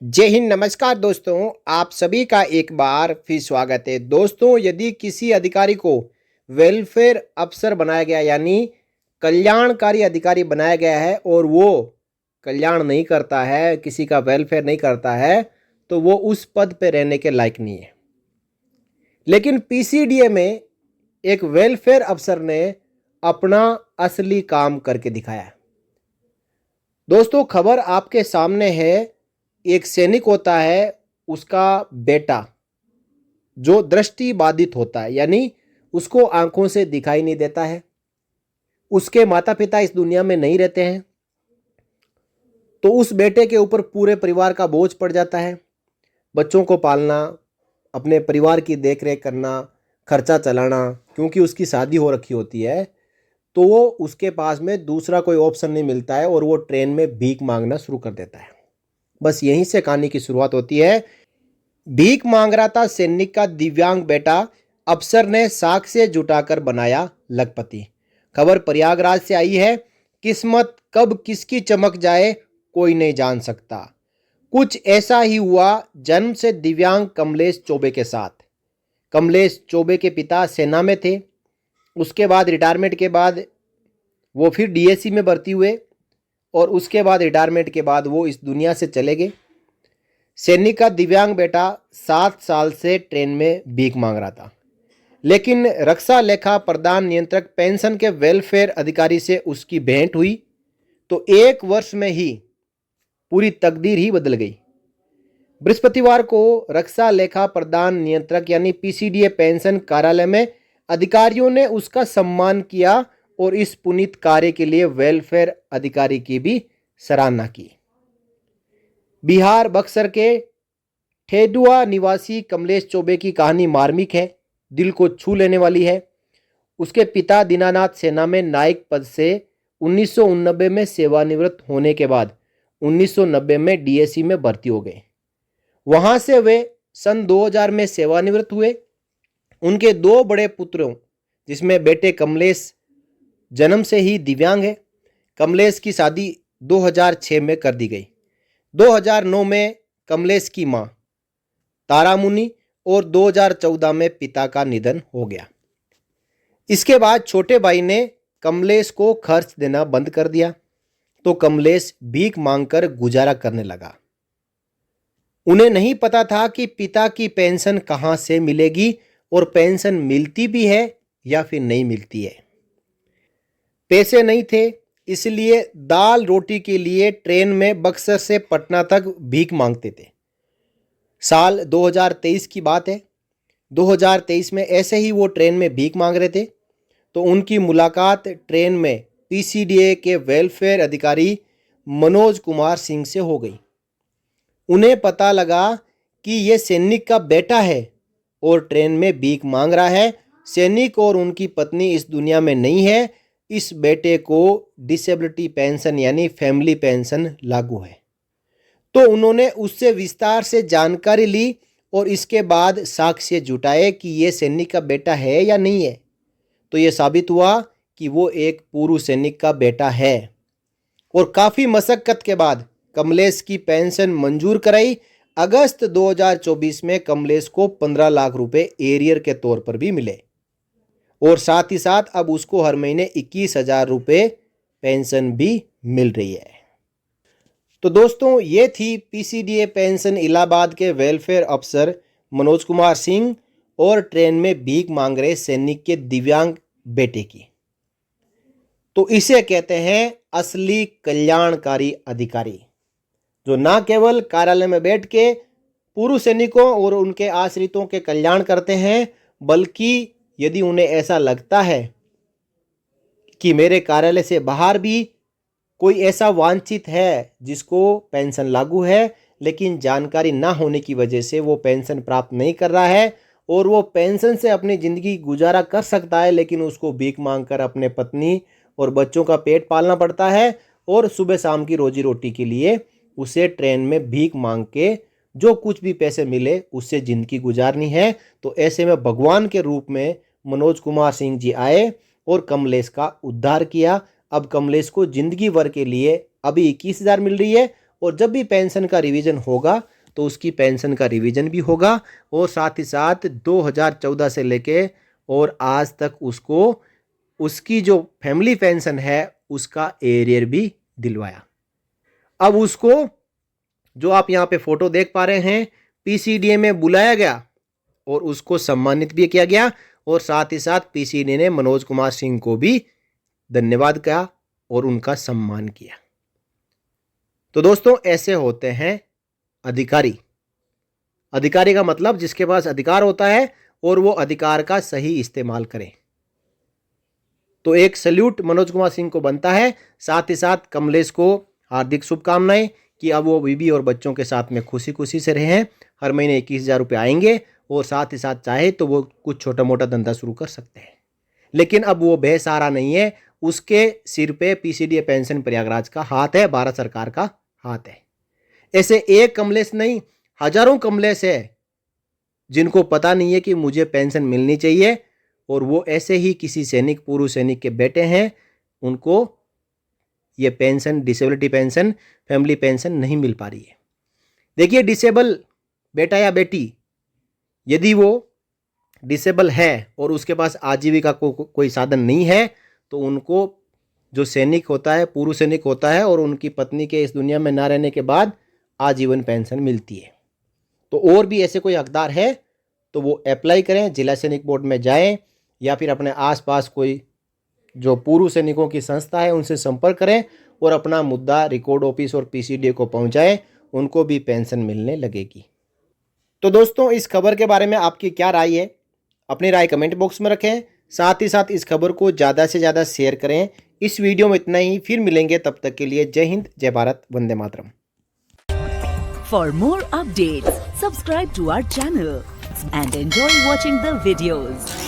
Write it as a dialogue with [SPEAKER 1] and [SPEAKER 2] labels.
[SPEAKER 1] जय हिंद, नमस्कार दोस्तों। आप सभी का एक बार फिर स्वागत है। दोस्तों, यदि किसी अधिकारी को वेलफेयर अफसर बनाया गया यानी कल्याणकारी अधिकारी बनाया गया है और वो कल्याण नहीं करता है, किसी का वेलफेयर नहीं करता है, तो वो उस पद पे रहने के लायक नहीं है। लेकिन पीसीडीए में एक वेलफेयर अफसर ने अपना असली काम करके दिखाया। दोस्तों, खबर आपके सामने है। एक सैनिक होता है, उसका बेटा जो दृष्टि बाधित होता है यानी उसको आंखों से दिखाई नहीं देता है। उसके माता पिता इस दुनिया में नहीं रहते हैं, तो उस बेटे के ऊपर पूरे परिवार का बोझ पड़ जाता है। बच्चों को पालना, अपने परिवार की देखरेख करना, खर्चा चलाना, क्योंकि उसकी शादी हो रखी होती है, तो वो उसके पास में दूसरा कोई ऑप्शन नहीं मिलता है और वो ट्रेन में भीख मांगना शुरू कर देता है। बस यहीं से कहानी की शुरुआत होती है। भीख मांग रहा था सैनिक का दिव्यांग बेटा, अफसर ने साक्ष्य जुटाकर बनाया लखपति। खबर प्रयागराज से आई है। किस्मत कब किसकी चमक जाए कोई नहीं जान सकता। कुछ ऐसा ही हुआ जन्म से दिव्यांग कमलेश चौबे के साथ। कमलेश चौबे के पिता सेना में थे। उसके बाद रिटायरमेंट के बाद वो फिर डीएसी में भर्ती हुए और उसके बाद रिटायरमेंट के बाद वो इस दुनिया से चले गए। सैनिक का दिव्यांग बेटा 7 साल से ट्रेन में भीख मांग रहा था, लेकिन रक्षा लेखा प्रदान नियंत्रक पेंशन के वेलफेयर अधिकारी से उसकी भेंट हुई तो 1 वर्ष में ही पूरी तकदीर ही बदल गई। बृहस्पतिवार को रक्षा लेखा प्रदान नियंत्रक यानी पीसीडीए पेंशन कार्यालय में अधिकारियों ने उसका सम्मान किया और इस पुनीत कार्य के लिए वेलफेयर अधिकारी की भी सराहना की। बिहार बक्सर के ठेडुआ निवासी कमलेश चौबे की कहानी मार्मिक है, दिल को छू लेने वाली है। उसके पिता दीनानाथ सेना में नायक पद से 1989 में सेवानिवृत्त होने के बाद 1990 में डीएसी में भर्ती हो गए। वहां से वे सन 2000 में सेवानिवृत्त हुए। उनके 2 बड़े पुत्रों, जिसमें बेटे कमलेश जन्म से ही दिव्यांग है। कमलेश की शादी 2006 में कर दी गई। 2009 में कमलेश की मां तारामुनि और 2014 में पिता का निधन हो गया। इसके बाद छोटे भाई ने कमलेश को खर्च देना बंद कर दिया, तो कमलेश भीख मांगकर गुजारा करने लगा। उन्हें नहीं पता था कि पिता की पेंशन कहां से मिलेगी और पेंशन मिलती भी है या फिर नहीं मिलती है। पैसे नहीं थे, इसलिए दाल रोटी के लिए ट्रेन में बक्सर से पटना तक भीख मांगते थे। साल 2023 की बात है। 2023 में ऐसे ही वो ट्रेन में भीख मांग रहे थे तो उनकी मुलाकात ट्रेन में पीसीडीए के वेलफेयर अधिकारी मनोज कुमार सिंह से हो गई। उन्हें पता लगा कि ये सैनिक का बेटा है और ट्रेन में भीख मांग रहा है। सैनिक और उनकी पत्नी इस दुनिया में नहीं है। इस बेटे को डिसेबिलिटी पेंशन यानी फैमिली पेंशन लागू है। तो उन्होंने उससे विस्तार से जानकारी ली और इसके बाद साक्ष्य जुटाए कि ये सैनिक का बेटा है या नहीं है। तो ये साबित हुआ कि वो एक पूर्व सैनिक का बेटा है और काफ़ी मशक्कत के बाद कमलेश की पेंशन मंजूर कराई। अगस्त 2024 में कमलेश को 15 लाख रुपए एरियर के तौर पर भी मिले और साथ ही साथ अब उसको हर महीने 21,000 रुपये पेंशन भी मिल रही है। तो दोस्तों, ये थी पीसीडीए पेंशन इलाहाबाद के वेलफेयर अफसर मनोज कुमार सिंह और ट्रेन में भीख मांग रहे सैनिक के दिव्यांग बेटे की। तो इसे कहते हैं असली कल्याणकारी अधिकारी, जो ना केवल कार्यालय में बैठ के पूर्व सैनिकों और उनके आश्रितों के कल्याण करते हैं, बल्कि यदि उन्हें ऐसा लगता है कि मेरे कार्यालय से बाहर भी कोई ऐसा वांछित है जिसको पेंशन लागू है, लेकिन जानकारी ना होने की वजह से वो पेंशन प्राप्त नहीं कर रहा है और वो पेंशन से अपनी ज़िंदगी गुजारा कर सकता है, लेकिन उसको भीख मांगकर अपने पत्नी और बच्चों का पेट पालना पड़ता है और सुबह शाम की रोजी रोटी के लिए उसे ट्रेन में भीख मांग के जो कुछ भी पैसे मिले उससे ज़िंदगी गुजारनी है। तो ऐसे में भगवान के रूप में मनोज कुमार सिंह जी आए और कमलेश का उद्धार किया। अब कमलेश को ज़िंदगी भर के लिए अभी 21,000 मिल रही है और जब भी पेंशन का रिवीजन होगा तो उसकी पेंशन का रिवीजन भी होगा और साथ ही साथ 2014 से लेके और आज तक उसको उसकी जो फैमिली पेंशन है उसका एरियर भी दिलवाया। अब उसको जो आप यहाँ पे फोटो देख पा रहे हैं पीसीडीए में बुलाया गया और उसको सम्मानित भी किया गया और साथ ही साथ पीसीडीए ने मनोज कुमार सिंह को भी धन्यवाद किया और उनका सम्मान किया। तो दोस्तों ऐसे होते हैं अधिकारी। अधिकारी का मतलब जिसके पास अधिकार होता है और वो अधिकार का सही इस्तेमाल करें। तो एक सल्यूट मनोज कुमार सिंह को बनता है। साथ ही साथ कमलेश को हार्दिक शुभकामनाएं कि अब वो बीवी और बच्चों के साथ में खुशी खुशी से रहें। हर महीने 21,000 रुपये आएंगे और साथ ही साथ चाहे तो वो कुछ छोटा मोटा धंधा शुरू कर सकते हैं। लेकिन अब वो बेसहारा नहीं है, उसके सिर पे पीसीडीए पेंशन प्रयागराज का हाथ है, भारत सरकार का हाथ है। ऐसे एक कमलेश नहीं, हजारों कमलेश है जिनको पता नहीं है कि मुझे पेंशन मिलनी चाहिए और वो ऐसे ही किसी सैनिक, पूर्व सैनिक के बेटे हैं, उनको ये pension, disability pension, family pension नहीं मिल पा रही है। देखिए, डिसेबल बेटा या बेटी यदि वो डिसेबल है और उसके पास आजीविका को कोई साधन नहीं है तो उनको जो सैनिक होता है, पूर्व सैनिक होता है और उनकी पत्नी के इस दुनिया में ना रहने के बाद आजीवन पेंशन मिलती है। तो और भी ऐसे कोई हकदार है तो वो अप्लाई करें, जिला सैनिक बोर्ड में जाएं या फिर अपने आसपास कोई जो पूर्व सैनिकों की संस्था है उनसे संपर्क करें और अपना मुद्दा रिकॉर्ड ऑफिस और पीसीडीए को पहुंचाएं, उनको भी पेंशन मिलने लगेगी। तो दोस्तों इस खबर के बारे में आपकी क्या राय है? अपनी राय कमेंट बॉक्स में रखें। साथ ही साथ इस खबर को ज़्यादा से ज़्यादा शेयर करें। इस वीडियो में इतना ही, फिर मिलेंगे, तब तक के लिए जय हिंद, जय Bharat, Vande Mataram.
[SPEAKER 2] For more updates, subscribe to our channel and enjoy watching the videos.